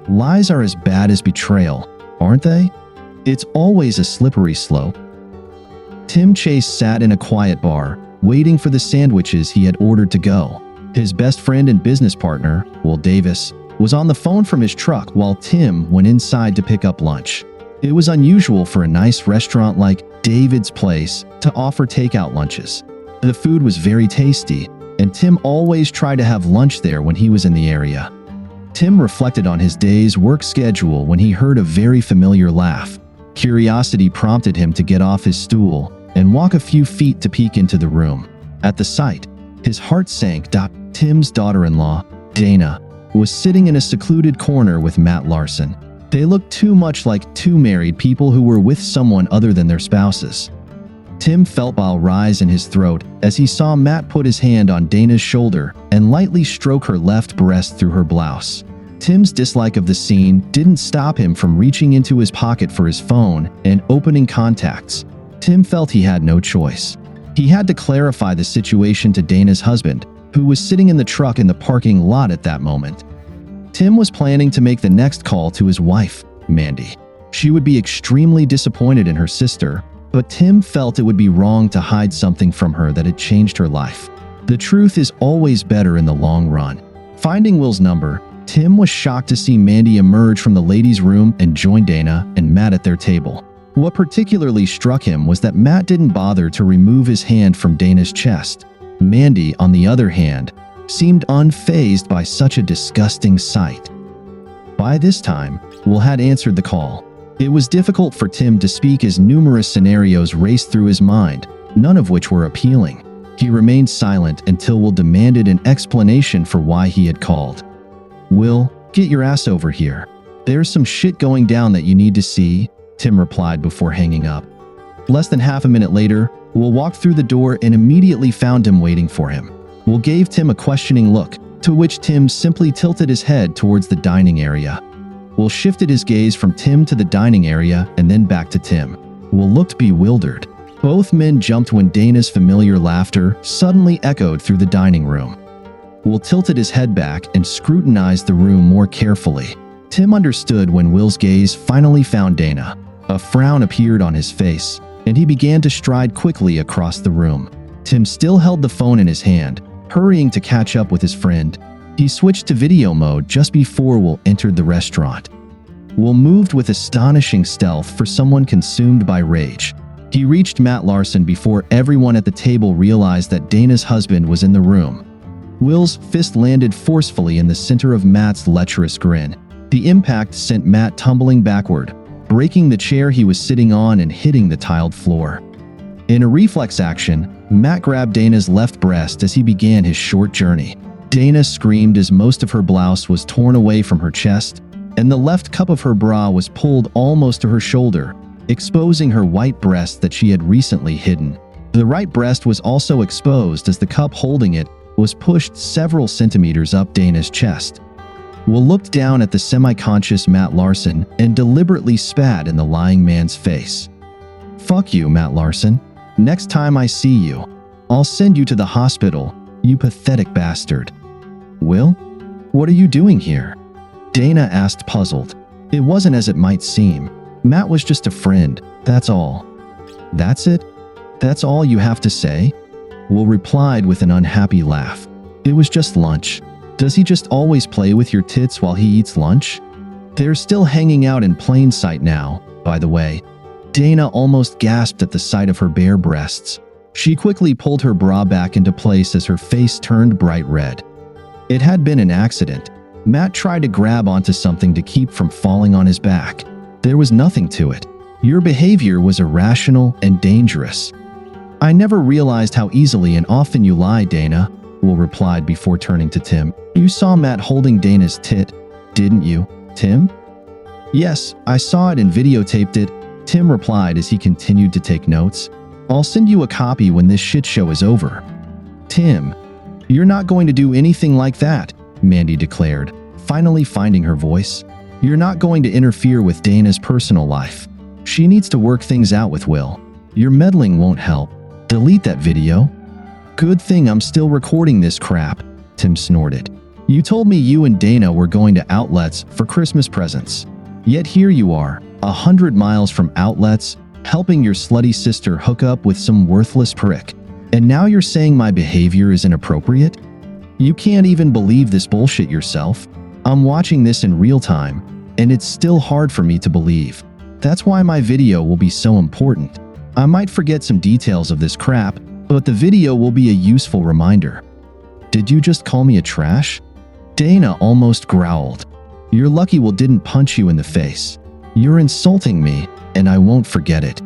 Lies are as bad as betrayal, aren't they? It's always a slippery slope. Tim Chase sat in a quiet bar, waiting for the sandwiches he had ordered to go. His best friend and business partner, Will Davis, was on the phone from his truck while Tim went inside to pick up lunch. It was unusual for a nice restaurant like David's Place to offer takeout lunches. The food was very tasty, and Tim always tried to have lunch there when he was in the area. Tim reflected on his day's work schedule when he heard a very familiar laugh. Curiosity prompted him to get off his stool and walk a few feet to peek into the room. At the sight, his heart sank. Tim's daughter-in-law, Dana, was sitting in a secluded corner with Matt Larson. They looked too much like two married people who were with someone other than their spouses. Tim felt a rise in his throat as he saw Matt put his hand on Dana's shoulder and lightly stroke her left breast through her blouse. Tim's dislike of the scene didn't stop him from reaching into his pocket for his phone and opening contacts. Tim felt he had no choice. He had to clarify the situation to Dana's husband, who was sitting in the truck in the parking lot at that moment. Tim was planning to make the next call to his wife, Mandy. She would be extremely disappointed in her sister, but Tim felt it would be wrong to hide something from her that had changed her life. The truth is always better in the long run. Finding Will's number, Tim was shocked to see Mandy emerge from the ladies' room and join Dana and Matt at their table. What particularly struck him was that Matt didn't bother to remove his hand from Dana's chest. Mandy, on the other hand, seemed unfazed by such a disgusting sight. By this time, Will had answered the call. It was difficult for Tim to speak as numerous scenarios raced through his mind, none of which were appealing. He remained silent until Will demanded an explanation for why he had called. "Will, get your ass over here. There's some shit going down that you need to see," Tim replied before hanging up. Less than half a minute later, Will walked through the door and immediately found him waiting for him. Will gave Tim a questioning look, to which Tim simply tilted his head towards the dining area. Will shifted his gaze from Tim to the dining area and then back to Tim. Will looked bewildered. Both men jumped when Dana's familiar laughter suddenly echoed through the dining room. Will tilted his head back and scrutinized the room more carefully. Tim understood when Will's gaze finally found Dana. A frown appeared on his face, and he began to stride quickly across the room. Tim still held the phone in his hand, hurrying to catch up with his friend. He switched to video mode just before Will entered the restaurant. Will moved with astonishing stealth for someone consumed by rage. He reached Matt Larson before everyone at the table realized that Dana's husband was in the room. Will's fist landed forcefully in the center of Matt's lecherous grin. The impact sent Matt tumbling backward, breaking the chair he was sitting on and hitting the tiled floor. In a reflex action, Matt grabbed Dana's left breast as he began his short journey. Dana screamed as most of her blouse was torn away from her chest, and the left cup of her bra was pulled almost to her shoulder, exposing her white breast that she had recently hidden. The right breast was also exposed as the cup holding it was pushed several centimeters up Dana's chest. Will looked down at the semi-conscious Matt Larson and deliberately spat in the lying man's face. "Fuck you, Matt Larson. Next time I see you, I'll send you to the hospital, you pathetic bastard." "Will? What are you doing here?" Dana asked, puzzled. It wasn't as it might seem. Matt was just a friend, that's all. "That's it? That's all you have to say?" Will replied with an unhappy laugh. "It was just lunch. Does he just always play with your tits while he eats lunch? They're still hanging out in plain sight now, by the way." Dana almost gasped at the sight of her bare breasts. She quickly pulled her bra back into place as her face turned bright red. It had been an accident. Matt tried to grab onto something to keep from falling on his back. There was nothing to it. Your behavior was irrational and dangerous. "I never realized how easily and often you lie, Dana," Will replied before turning to Tim. "You saw Matt holding Dana's tit, didn't you, Tim?" "Yes, I saw it and videotaped it," Tim replied as he continued to take notes. "I'll send you a copy when this shit show is over." "Tim, you're not going to do anything like that," Mandy declared, finally finding her voice. "You're not going to interfere with Dana's personal life. She needs to work things out with Will. Your meddling won't help. Delete that video." "Good thing I'm still recording this crap," Tim snorted. You told me you and Dana were going to outlets for Christmas presents. Yet here you are, 100 miles from outlets, helping your slutty sister hook up with some worthless prick. And now you're saying my behavior is inappropriate? You can't even believe this bullshit yourself. I'm watching this in real time, and it's still hard for me to believe. That's why my video will be so important. I might forget some details of this crap, but the video will be a useful reminder. Did you just call me a trash? Dana almost growled. You're lucky Will didn't punch you in the face. You're insulting me, and I won't forget it.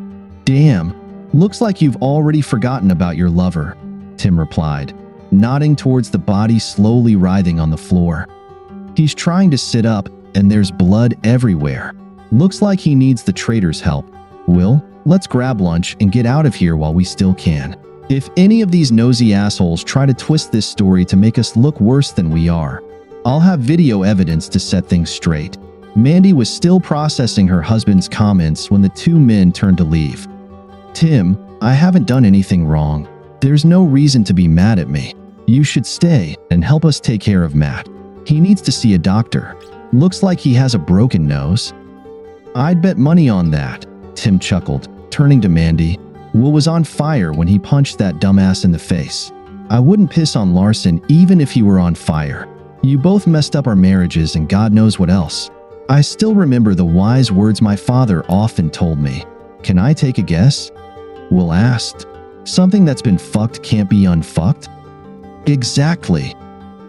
Damn, looks like you've already forgotten about your lover, Tim replied, nodding towards the body slowly writhing on the floor. He's trying to sit up, and there's blood everywhere. Looks like he needs the traitor's help. Will, let's grab lunch and get out of here while we still can. If any of these nosy assholes try to twist this story to make us look worse than we are, I'll have video evidence to set things straight. Mandy was still processing her husband's comments when the two men turned to leave. Tim, I haven't done anything wrong. There's no reason to be mad at me. You should stay and help us take care of Matt. He needs to see a doctor. Looks like he has a broken nose. I'd bet money on that, Tim chuckled, turning to Mandy. Will was on fire when he punched that dumbass in the face. I wouldn't piss on Larson even if he were on fire. You both messed up our marriages and God knows what else. I still remember the wise words my father often told me. Can I take a guess? Will asked. Something that's been fucked can't be unfucked? Exactly.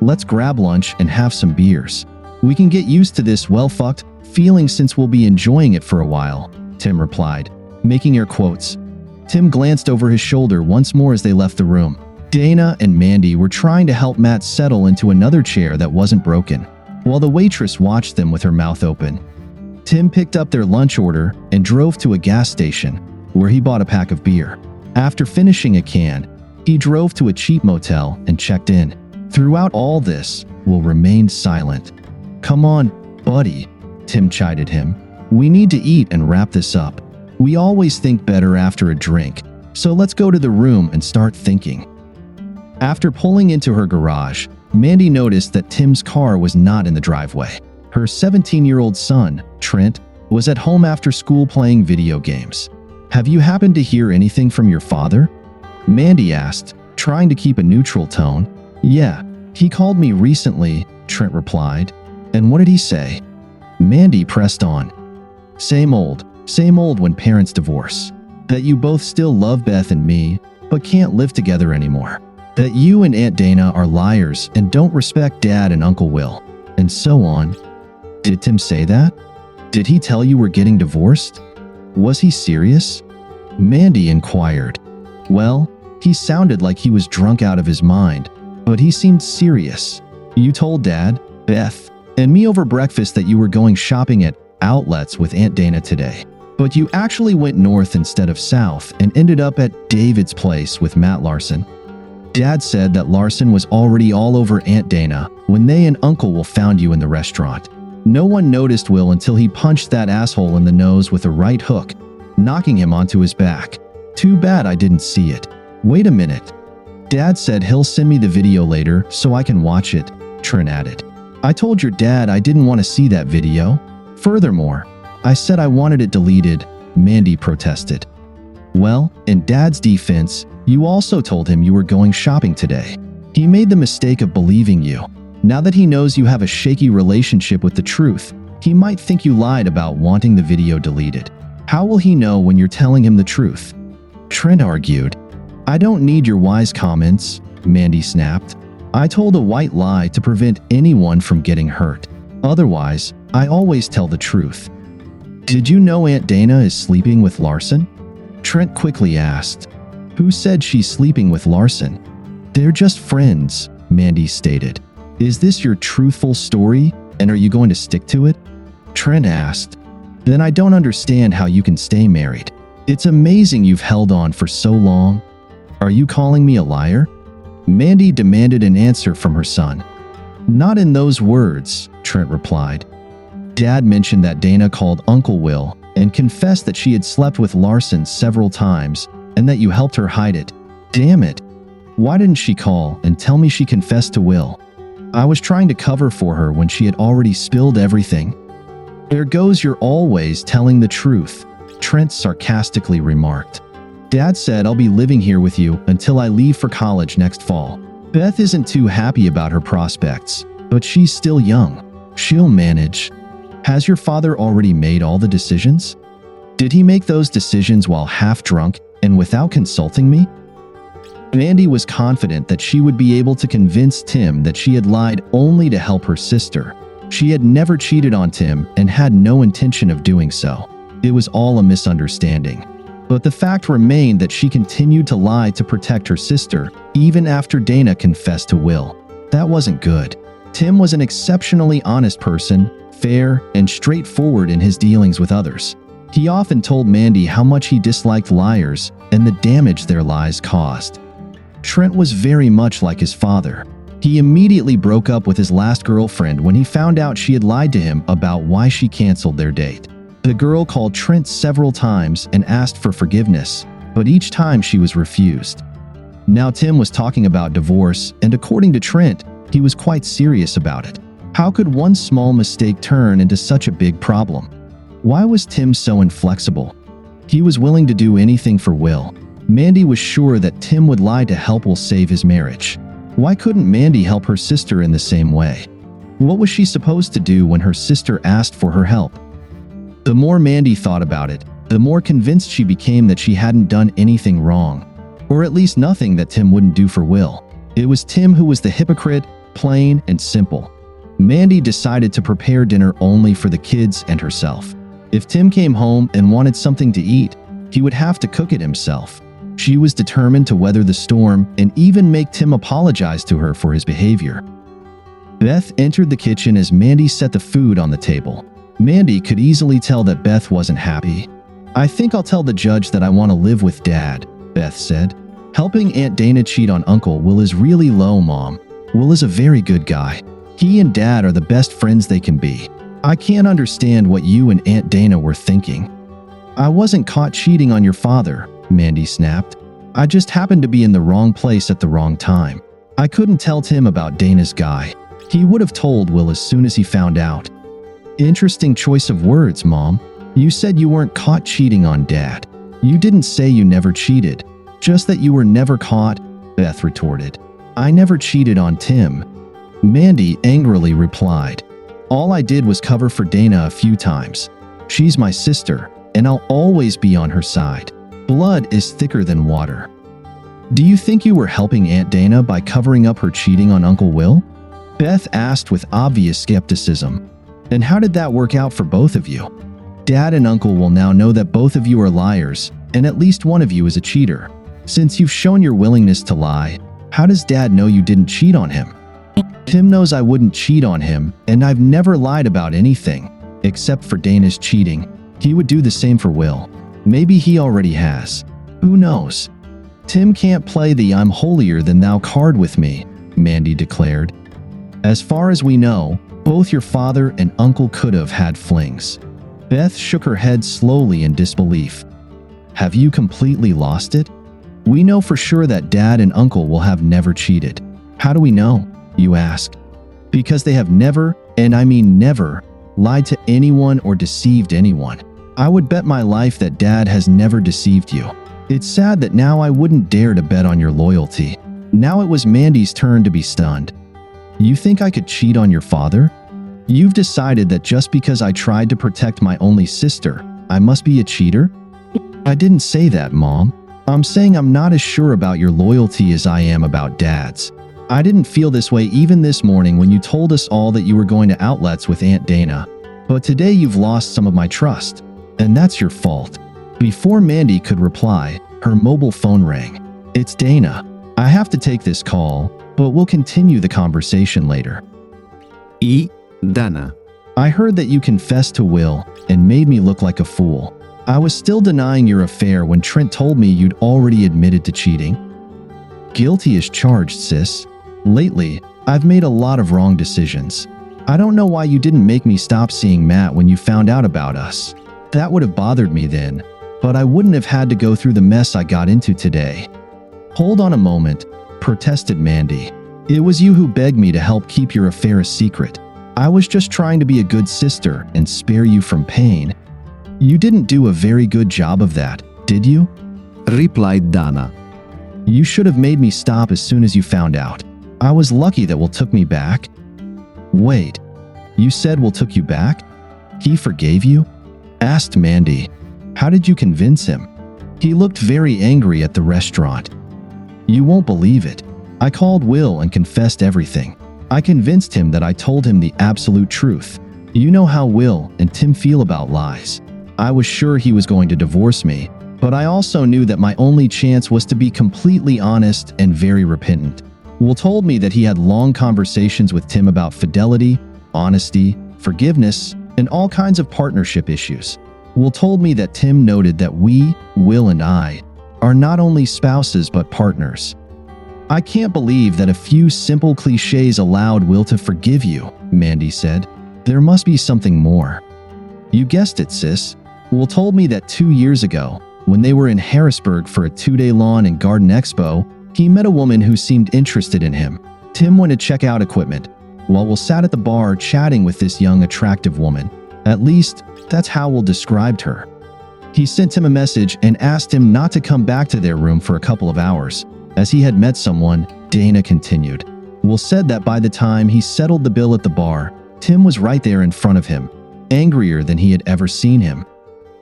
Let's grab lunch and have some beers. We can get used to this well-fucked feeling since we'll be enjoying it for a while, Tim replied, making air quotes. Tim glanced over his shoulder once more as they left the room. Dana and Mandy were trying to help Matt settle into another chair that wasn't broken, while the waitress watched them with her mouth open. Tim picked up their lunch order and drove to a gas station, where he bought a pack of beer. After finishing a can, he drove to a cheap motel and checked in. Throughout all this, Will remained silent. Come on, buddy, Tim chided him. We need to eat and wrap this up. We always think better after a drink, so let's go to the room and start thinking. After pulling into her garage, Mandy noticed that Tim's car was not in the driveway. Her 17-year-old son, Trent, was at home after school playing video games. Have you happened to hear anything from your father? Mandy asked, trying to keep a neutral tone. Yeah, he called me recently, Trent replied. And what did he say? Mandy pressed on. Same old when parents divorce. That you both still love Beth and me, but can't live together anymore. That you and Aunt Dana are liars and don't respect Dad and Uncle Will, and so on. Did Tim say that? Did he tell you we're getting divorced? Was he serious? Mandy inquired. Well, he sounded like he was drunk out of his mind, but he seemed serious. You told Dad, Beth, and me over breakfast that you were going shopping at outlets with Aunt Dana today. But you actually went north instead of south and ended up at David's place with Matt Larson. Dad said that Larson was already all over Aunt Dana when they and Uncle Will found you in the restaurant. No one noticed Will until he punched that asshole in the nose with a right hook, knocking him onto his back. Too bad I didn't see it. Wait a minute. Dad said he'll send me the video later so I can watch it, Trent added. I told your dad I didn't want to see that video. Furthermore, I said I wanted it deleted, Mandy protested. Well, in Dad's defense, you also told him you were going shopping today. He made the mistake of believing you. Now that he knows you have a shaky relationship with the truth, he might think you lied about wanting the video deleted. How will he know when you're telling him the truth? Trent argued. I don't need your wise comments, Mandy snapped. I told a white lie to prevent anyone from getting hurt. Otherwise, I always tell the truth. Did you know Aunt Dana is sleeping with Larson? Trent quickly asked. Who said she's sleeping with Larson? They're just friends, Mandy stated. Is this your truthful story, and are you going to stick to it? Trent asked. Then I don't understand how you can stay married. It's amazing you've held on for so long. Are you calling me a liar? Mandy demanded an answer from her son. Not in those words, Trent replied. Dad mentioned that Dana called Uncle Will and confessed that she had slept with Larson several times and that you helped her hide it. Damn it. Why didn't she call and tell me she confessed to Will? I was trying to cover for her when she had already spilled everything. There goes your always telling the truth, Trent sarcastically remarked. Dad said I'll be living here with you until I leave for college next fall. Beth isn't too happy about her prospects, but she's still young. She'll manage. Has your father already made all the decisions? Did he make those decisions while half drunk and without consulting me? Mandy was confident that she would be able to convince Tim that she had lied only to help her sister. She had never cheated on Tim and had no intention of doing so. It was all a misunderstanding. But the fact remained that she continued to lie to protect her sister, even after Dana confessed to Will. That wasn't good. Tim was an exceptionally honest person, fair and straightforward in his dealings with others. He often told Mandy how much he disliked liars and the damage their lies caused. Trent was very much like his father. He immediately broke up with his last girlfriend when he found out she had lied to him about why she canceled their date. The girl called Trent several times and asked for forgiveness, but each time she was refused. Now Tim was talking about divorce, and according to Trent, he was quite serious about it. How could one small mistake turn into such a big problem? Why was Tim so inflexible? He was willing to do anything for Will. Mandy was sure that Tim would lie to help Will save his marriage. Why couldn't Mandy help her sister in the same way? What was she supposed to do when her sister asked for her help? The more Mandy thought about it, the more convinced she became that she hadn't done anything wrong, or at least nothing that Tim wouldn't do for Will. It was Tim who was the hypocrite, plain and simple. Mandy decided to prepare dinner only for the kids and herself. If Tim came home and wanted something to eat, he would have to cook it himself. She was determined to weather the storm and even make Tim apologize to her for his behavior. Beth entered the kitchen as Mandy set the food on the table. Mandy could easily tell that Beth wasn't happy. "I think I'll tell the judge that I want to live with Dad," Beth said. "Helping Aunt Dana cheat on Uncle Will is really low, Mom. Will is a very good guy. He and Dad are the best friends they can be. I can't understand what you and Aunt Dana were thinking." "I wasn't caught cheating on your father," Mandy snapped. "I just happened to be in the wrong place at the wrong time. I couldn't tell Tim about Dana's guy. He would have told Will as soon as he found out." "Interesting choice of words, Mom. You said you weren't caught cheating on Dad. You didn't say you never cheated, just that you were never caught," Beth retorted. "I never cheated on Tim," Mandy angrily replied. "All I did was cover for Dana a few times. She's my sister, and I'll always be on her side. Blood is thicker than water." "Do you think you were helping Aunt Dana by covering up her cheating on Uncle Will?" Beth asked with obvious skepticism. "And how did that work out for both of you? Dad and Uncle will now know that both of you are liars, and at least one of you is a cheater. Since you've shown your willingness to lie, how does Dad know you didn't cheat on him?" "Tim knows I wouldn't cheat on him, and I've never lied about anything, except for Dana's cheating. He would do the same for Will. Maybe he already has. Who knows? Tim can't play the 'I'm holier than thou' card with me," Mandy declared. "As far as we know, both your father and uncle could have had flings." Beth shook her head slowly in disbelief. "Have you completely lost it? We know for sure that Dad and Uncle will have never cheated." "How do we know?" you ask. "Because they have never, and I mean never, lied to anyone or deceived anyone. I would bet my life that Dad has never deceived you. It's sad that now I wouldn't dare to bet on your loyalty." Now it was Mandy's turn to be stunned. "You think I could cheat on your father? You've decided that just because I tried to protect my only sister, I must be a cheater?" "I didn't say that, Mom. I'm saying I'm not as sure about your loyalty as I am about Dad's. I didn't feel this way even this morning when you told us all that you were going to outlets with Aunt Dana. But today you've lost some of my trust, and that's your fault." Before Mandy could reply, her mobile phone rang. "It's Dana. I have to take this call, but we'll continue the conversation later." Dana. "I heard that you confessed to Will and made me look like a fool. I was still denying your affair when Trent told me you'd already admitted to cheating." "Guilty as charged, sis. Lately, I've made a lot of wrong decisions. I don't know why you didn't make me stop seeing Matt when you found out about us. That would have bothered me then, but I wouldn't have had to go through the mess I got into today." "Hold on a moment," protested Mandy. It was you who begged me to help keep your affair a secret. I was just trying to be a good sister and spare you from pain. You didn't do a very good job of that, did you? replied Dana. You should have made me stop as soon as you found out. I was lucky that Will took me back. Wait, you said Will took you back? He forgave you? Asked Mandy. How did you convince him? He looked very angry at the restaurant. You won't believe it. I called Will and confessed everything. I convinced him that I told him the absolute truth. You know how Will and Tim feel about lies. I was sure he was going to divorce me, but I also knew that my only chance was to be completely honest and very repentant. Will told me that he had long conversations with Tim about fidelity, honesty, forgiveness, and all kinds of partnership issues. Will told me that Tim noted that we, Will and I, are not only spouses but partners. I can't believe that a few simple cliches allowed Will to forgive you, Mandy said. There must be something more. You guessed it, sis. Will told me that 2 years ago, when they were in Harrisburg for a 2-day lawn and garden expo, he met a woman who seemed interested in him. Tim went to check out equipment, while Will sat at the bar chatting with this young, attractive woman. At least, that's how Will described her. He sent him a message and asked him not to come back to their room for a couple of hours, as he had met someone, Dana continued. Will said that by the time he settled the bill at the bar, Tim was right there in front of him, angrier than he had ever seen him.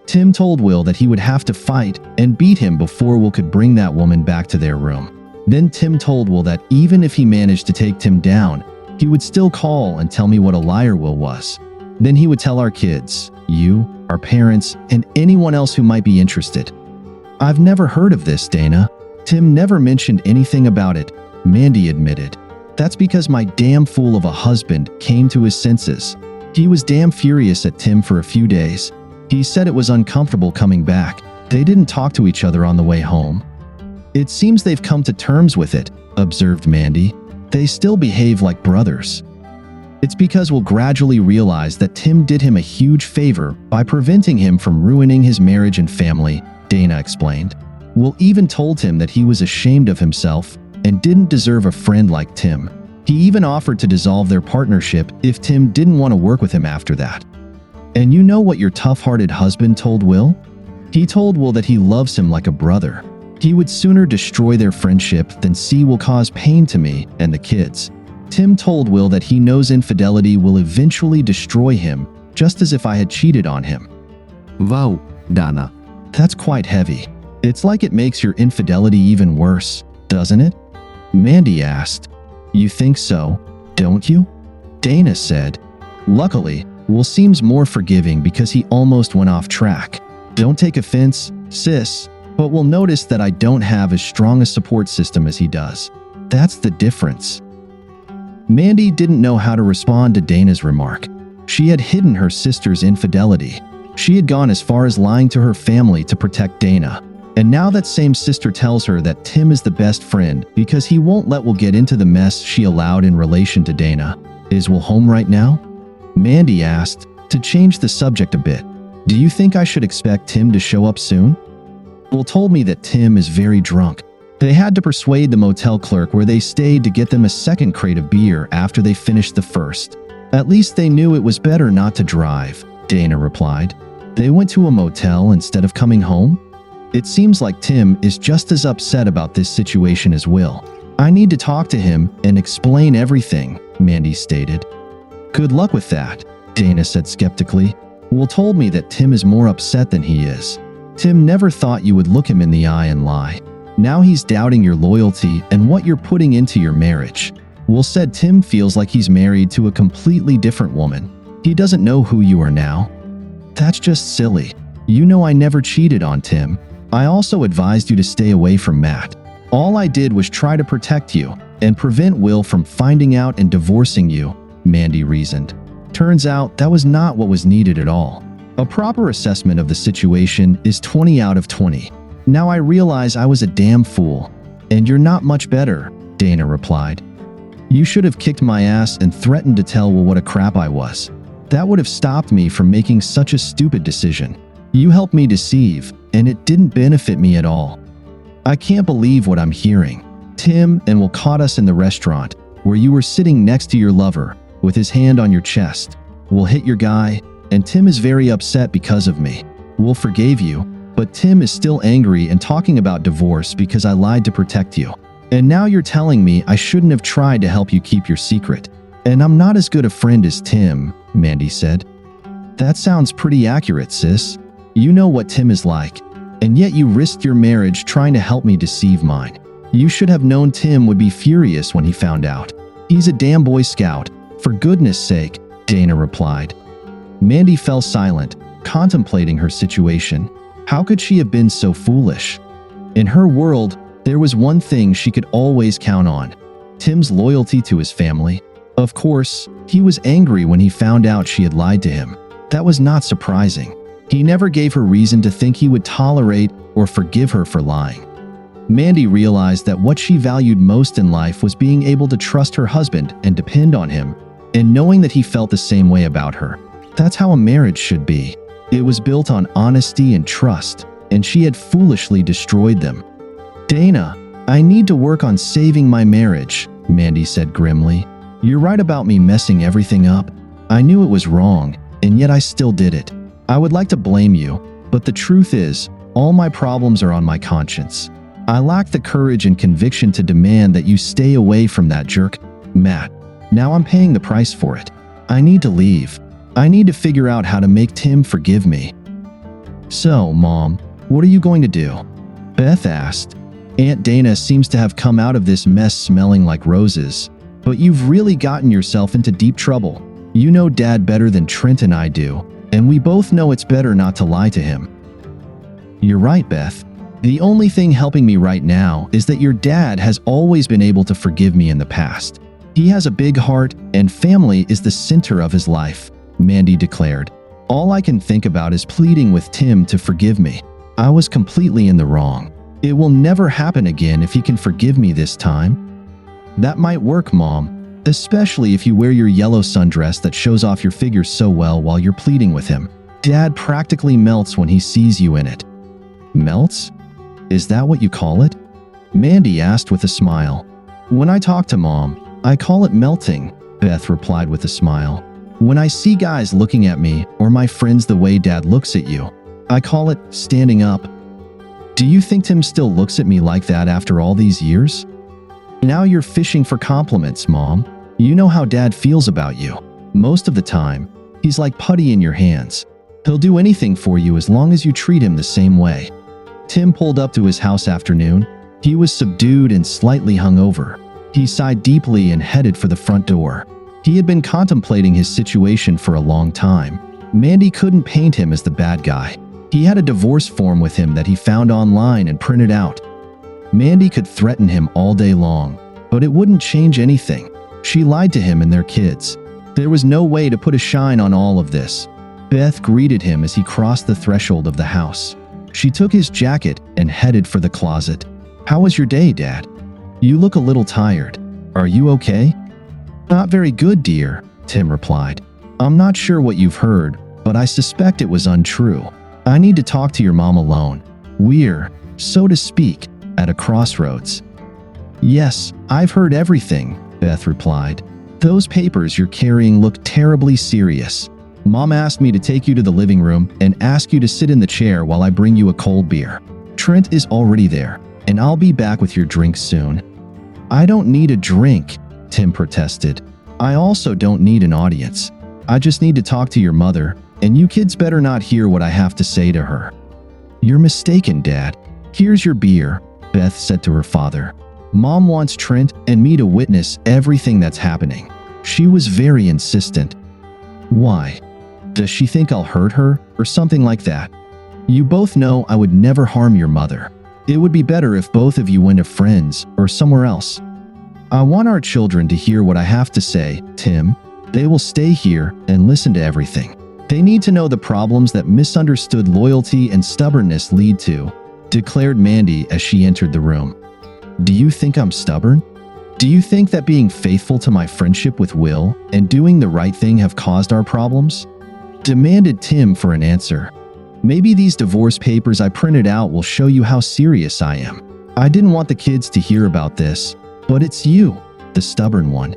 Tim told Will that he would have to fight and beat him before Will could bring that woman back to their room. Then Tim told Will that even if he managed to take Tim down, he would still call and tell me what a liar Will was. Then he would tell our kids, you, our parents, and anyone else who might be interested. I've never heard of this, Dana. Tim never mentioned anything about it, Mandy admitted. That's because my damn fool of a husband came to his senses. He was damn furious at Tim for a few days. He said it was uncomfortable coming back. They didn't talk to each other on the way home. It seems they've come to terms with it, observed Mandy. They still behave like brothers. It's because Will gradually realized that Tim did him a huge favor by preventing him from ruining his marriage and family, Dana explained. Will even told him that he was ashamed of himself and didn't deserve a friend like Tim. He even offered to dissolve their partnership if Tim didn't want to work with him after that. And you know what your tough-hearted husband told Will? He told Will that he loves him like a brother. He would sooner destroy their friendship than see Will cause pain to me and the kids. Tim told Will that he knows infidelity will eventually destroy him, just as if I had cheated on him. Wow, Dana. That's quite heavy. It's like it makes your infidelity even worse, doesn't it? Mandy asked. You think so, don't you? Dana said. Luckily, Will seems more forgiving because he almost went off track. Don't take offense, sis, but will notice that I don't have as strong a support system as he does. That's the difference. Mandy didn't know how to respond to Dana's remark. She had hidden her sister's infidelity. She had gone as far as lying to her family to protect Dana. And now that same sister tells her that Tim is the best friend because he won't let Will get into the mess she allowed in relation to Dana. Is Will home right now? Mandy asked, to change the subject a bit. Do you think I should expect Tim to show up soon? Will told me that Tim is very drunk. They had to persuade the motel clerk where they stayed to get them a second crate of beer after they finished the first. At least they knew it was better not to drive, Dana replied. They went to a motel instead of coming home? It seems like Tim is just as upset about this situation as Will. I need to talk to him and explain everything, Mandy stated. Good luck with that, Dana said skeptically. Will told me that Tim is more upset than he is. Tim never thought you would look him in the eye and lie. Now he's doubting your loyalty and what you're putting into your marriage. Will said Tim feels like he's married to a completely different woman. He doesn't know who you are now. That's just silly. You know I never cheated on Tim. I also advised you to stay away from Matt. All I did was try to protect you and prevent Will from finding out and divorcing you, Mandy reasoned. Turns out that was not what was needed at all. A proper assessment of the situation is 20 out of 20. Now I realize I was a damn fool. And you're not much better, Dana replied. You should have kicked my ass and threatened to tell Will what a crap I was. That would have stopped me from making such a stupid decision. You helped me deceive, and it didn't benefit me at all. I can't believe what I'm hearing. Tim and Will caught us in the restaurant, where you were sitting next to your lover with his hand on your chest. We'll hit your guy, and Tim is very upset because of me. We'll forgive you, but Tim is still angry and talking about divorce because I lied to protect you. And now you're telling me I shouldn't have tried to help you keep your secret. And I'm not as good a friend as Tim, Mandy said. That sounds pretty accurate, sis. You know what Tim is like, and yet you risked your marriage trying to help me deceive mine. You should have known Tim would be furious when he found out. He's a damn Boy Scout. For goodness sake, Dana replied. Mandy fell silent, contemplating her situation. How could she have been so foolish? In her world, there was one thing she could always count on: Tim's loyalty to his family. Of course, he was angry when he found out she had lied to him. That was not surprising. He never gave her reason to think he would tolerate or forgive her for lying. Mandy realized that what she valued most in life was being able to trust her husband and depend on him, and knowing that he felt the same way about her. That's how a marriage should be. It was built on honesty and trust, and she had foolishly destroyed them. Dana, I need to work on saving my marriage, Mandy said grimly. You're right about me messing everything up. I knew it was wrong, and yet I still did it. I would like to blame you, but the truth is, all my problems are on my conscience. I lack the courage and conviction to demand that you stay away from that jerk, Matt. Now I'm paying the price for it. I need to leave. I need to figure out how to make Tim forgive me. So, Mom, what are you going to do? Beth asked. Aunt Dana seems to have come out of this mess smelling like roses, but you've really gotten yourself into deep trouble. You know Dad better than Trent and I do, and we both know it's better not to lie to him. You're right, Beth. The only thing helping me right now is that your dad has always been able to forgive me in the past. He has a big heart, and family is the center of his life, Mandy declared. All I can think about is pleading with Tim to forgive me. I was completely in the wrong. It will never happen again if he can forgive me this time. That might work, Mom, especially if you wear your yellow sundress that shows off your figure so well while you're pleading with him. Dad practically melts when he sees you in it. Melts? Is that what you call it? Mandy asked with a smile. When I talk to Mom, I call it melting, Beth replied with a smile. When I see guys looking at me or my friends the way Dad looks at you, I call it standing up. Do you think Tim still looks at me like that after all these years? Now you're fishing for compliments, Mom. You know how Dad feels about you. Most of the time, he's like putty in your hands. He'll do anything for you as long as you treat him the same way. Tim pulled up to his house afternoon. He was subdued and slightly hungover. He sighed deeply and headed for the front door. He had been contemplating his situation for a long time. Mandy couldn't paint him as the bad guy. He had a divorce form with him that he found online and printed out. Mandy could threaten him all day long, but it wouldn't change anything. She lied to him and their kids. There was no way to put a shine on all of this. Beth greeted him as he crossed the threshold of the house. She took his jacket and headed for the closet. How was your day, Dad? You look a little tired. Are you okay? Not very good, dear, Tim replied. I'm not sure what you've heard, but I suspect it was untrue. I need to talk to your mom alone. We're, so to speak, at a crossroads. Yes, I've heard everything, Beth replied. Those papers you're carrying look terribly serious. Mom asked me to take you to the living room and ask you to sit in the chair while I bring you a cold beer. Trent is already there, and I'll be back with your drink soon. I don't need a drink, Tim protested. I also don't need an audience. I just need to talk to your mother, and you kids better not hear what I have to say to her. You're mistaken, Dad. Here's your beer, Beth said to her father. Mom wants Trent and me to witness everything that's happening. She was very insistent. Why? Does she think I'll hurt her or something like that? You both know I would never harm your mother. It would be better if both of you went to friends or somewhere else. I want our children to hear what I have to say, Tim. They will stay here and listen to everything. They need to know the problems that misunderstood loyalty and stubbornness lead to, declared Mandy as she entered the room. Do you think I'm stubborn? Do you think that being faithful to my friendship with Will and doing the right thing have caused our problems? Demanded Tim for an answer. Maybe these divorce papers I printed out will show you how serious I am. I didn't want the kids to hear about this, but it's you. the stubborn one.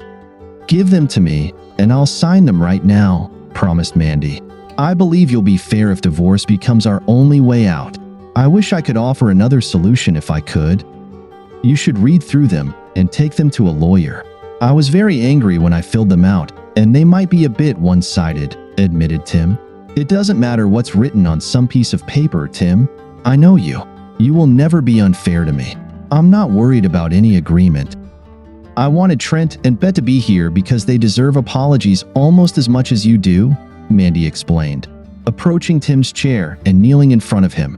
"Give them to me, and I'll sign them right now," promised Mandy. "I believe you'll be fair if divorce becomes our only way out. I wish I could offer another solution if I could. You should read through them and take them to a lawyer. I was very angry when I filled them out, and they might be a bit one-sided," admitted Tim. "It doesn't matter what's written on some piece of paper, Tim. I know you. You will never be unfair to me. I'm not worried about any agreement. I wanted Trent and Bet to be here because they deserve apologies almost as much as you do," Mandy explained, approaching Tim's chair and kneeling in front of him.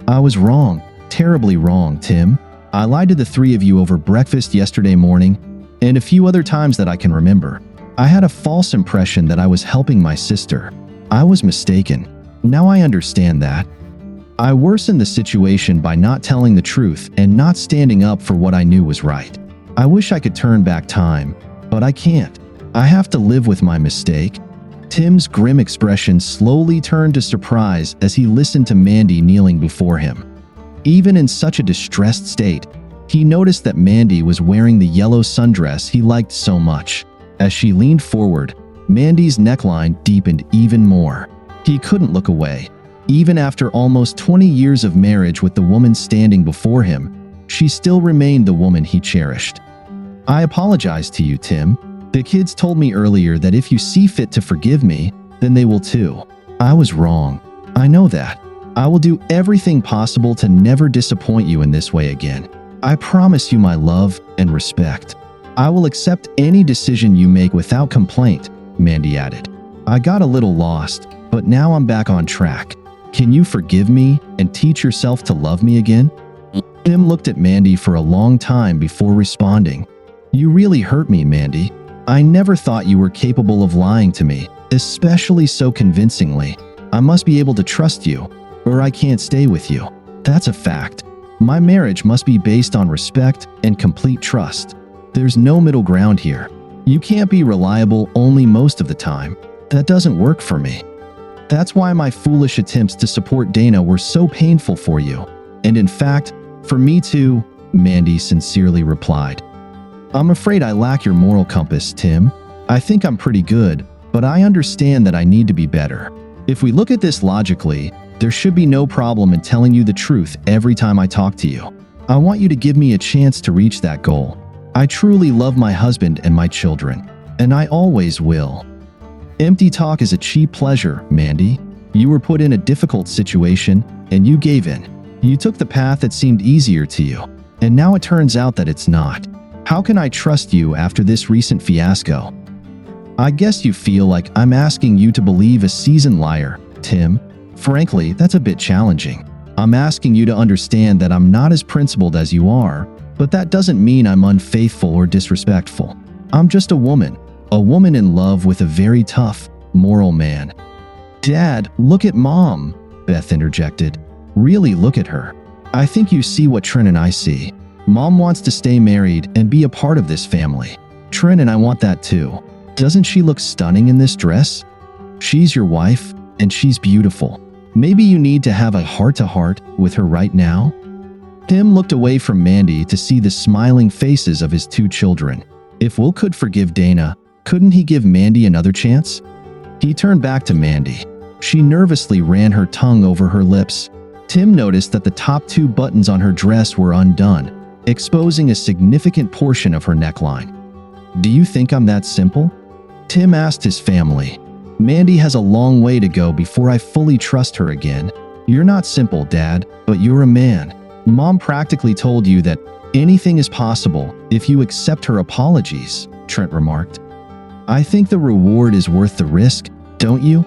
"I was wrong, terribly wrong, Tim. I lied to the three of you over breakfast yesterday morning, and a few other times that I can remember. I had a false impression that I was helping my sister. I was mistaken. Now I understand that. I worsened the situation by not telling the truth and not standing up for what I knew was right. I wish I could turn back time, but I can't. I have to live with my mistake." Tim's grim expression slowly turned to surprise as he listened to Mandy kneeling before him. Even in such a distressed state, he noticed that Mandy was wearing the yellow sundress he liked so much. As she leaned forward, Mandy's neckline deepened even more. He couldn't look away. Even after almost 20 years of marriage with the woman standing before him, she still remained the woman he cherished. "I apologize to you, Tim. The kids told me earlier that if you see fit to forgive me, then they will too. I was wrong. I know that. I will do everything possible to never disappoint you in this way again. I promise you my love and respect. I will accept any decision you make without complaint," Mandy added. "I got a little lost, but now I'm back on track. Can you forgive me and teach yourself to love me again?" Tim looked at Mandy for a long time before responding. "You really hurt me, Mandy. I never thought you were capable of lying to me, especially so convincingly. I must be able to trust you, or I can't stay with you. That's a fact. My marriage must be based on respect and complete trust. There's no middle ground here. You can't be reliable only most of the time. That doesn't work for me. That's why my foolish attempts to support Dana were so painful for you. And in fact, for me too," Mandy sincerely replied. "I'm afraid I lack your moral compass, Tim. I think I'm pretty good, but I understand that I need to be better. If we look at this logically, there should be no problem in telling you the truth every time I talk to you. I want you to give me a chance to reach that goal. I truly love my husband and my children, and I always will." "Empty talk is a cheap pleasure, Mandy. You were put in a difficult situation, and you gave in. You took the path that seemed easier to you, and now it turns out that it's not. How can I trust you after this recent fiasco?" "I guess you feel like I'm asking you to believe a seasoned liar, Tim. Frankly, that's a bit challenging. I'm asking you to understand that I'm not as principled as you are, but that doesn't mean I'm unfaithful or disrespectful. I'm just a woman in love with a very tough, moral man." "Dad, look at Mom," Beth interjected. "Really look at her. I think you see what Trent and I see. Mom wants to stay married and be a part of this family. Trent and I want that too. Doesn't she look stunning in this dress? She's your wife, and she's beautiful. Maybe you need to have a heart-to-heart with her right now?" Tim looked away from Mandy to see the smiling faces of his two children. If Will could forgive Dana, couldn't he give Mandy another chance? He turned back to Mandy. She nervously ran her tongue over her lips. Tim noticed that the top two buttons on her dress were undone, exposing a significant portion of her neckline. "Do you think I'm that simple?" Tim asked his family. "Mandy has a long way to go before I fully trust her again. You're not simple, Dad, but you're a man. Mom practically told you that anything is possible if you accept her apologies," Trent remarked. "I think the reward is worth the risk, don't you?"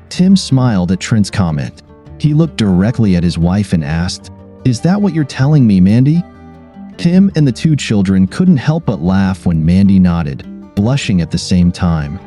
Tim smiled at Trent's comment. He looked directly at his wife and asked, "Is that what you're telling me, Mandy?" Tim and the two children couldn't help but laugh when Mandy nodded, blushing at the same time.